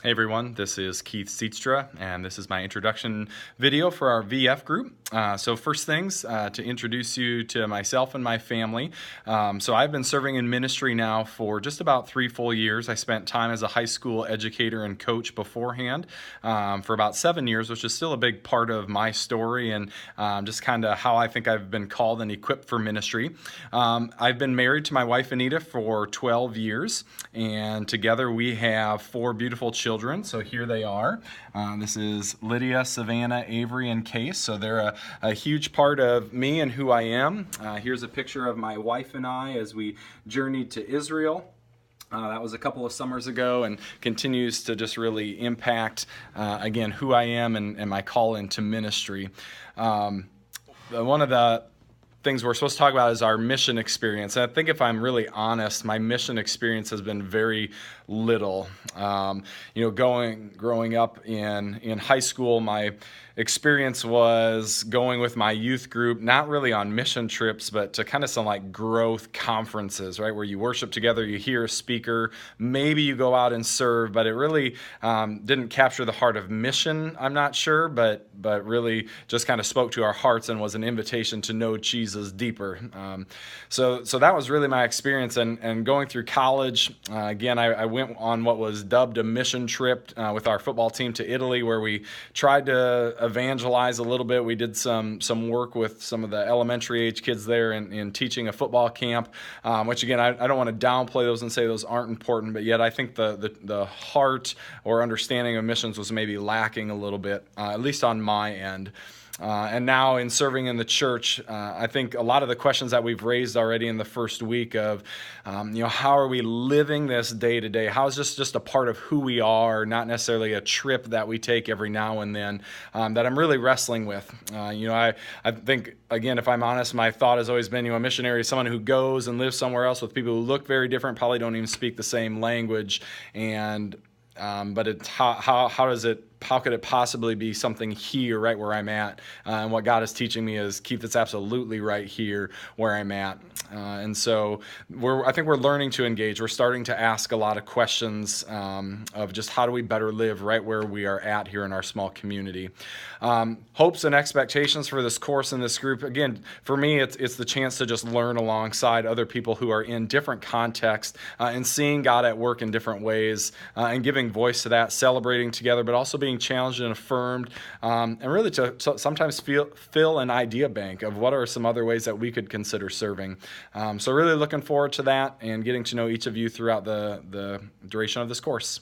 Hey everyone, this is Keith Seatstra, and this is my introduction video for our VF group. So first things, to introduce you to myself and my family. So I've been serving in ministry now for just about 3 full years. I spent time as a high school educator and coach beforehand for about 7 years, which is still a big part of my story and just kind of how I think I've been called and equipped for ministry. I've been married to my wife Anita for 12 years, and together we have 4 beautiful children. So here they are. This is Lydia, Savannah, Avery, and Case. So they're a huge part of me and who I am. Here's a picture of my wife and I as we journeyed to Israel. That was a couple of summers ago and continues to just really impact, again, who I am and my call into ministry. One of the things we're supposed to talk about is our mission experience. And I think if I'm really honest, my mission experience has been very little. Growing up in high school, my experience was going with my youth group, not really on mission trips, but to kind of some like growth conferences, right? Where you worship together, you hear a speaker, maybe you go out and serve, but it really didn't capture the heart of mission, I'm not sure, but really just kind of spoke to our hearts and was an invitation to know Jesus deeper. So that was really my experience. And going through college, again, I went on what was dubbed a mission trip with our football team to Italy, where we tried to evangelize a little bit. We did some work with some of the elementary age kids there in teaching a football camp, which again, I don't want to downplay those and say those aren't important, but yet I think the heart or understanding of missions was maybe lacking a little bit, at least on my end. And now in serving in the church, I think a lot of the questions that we've raised already in the first week of, how are we living this day to day? How is this just a part of who we are, not necessarily a trip that we take every now and then, that I'm really wrestling with. I think, again, if I'm honest, my thought has always been, a missionary is someone who goes and lives somewhere else with people who look very different, probably don't even speak the same language, and but it's how could it possibly be something here, right where I'm at? And what God is teaching me is, Keith, it's absolutely right here where I'm at. And so I think we're learning to engage. We're starting to ask a lot of questions of just how do we better live right where we are at here in our small community. Hopes and expectations for this course and this group. Again, for me, it's the chance to just learn alongside other people who are in different contexts and seeing God at work in different ways and giving voice to that, celebrating together, but also being challenged and affirmed, and really to sometimes fill an idea bank of what are some other ways that we could consider serving. So really looking forward to that and getting to know each of you throughout the duration of this course.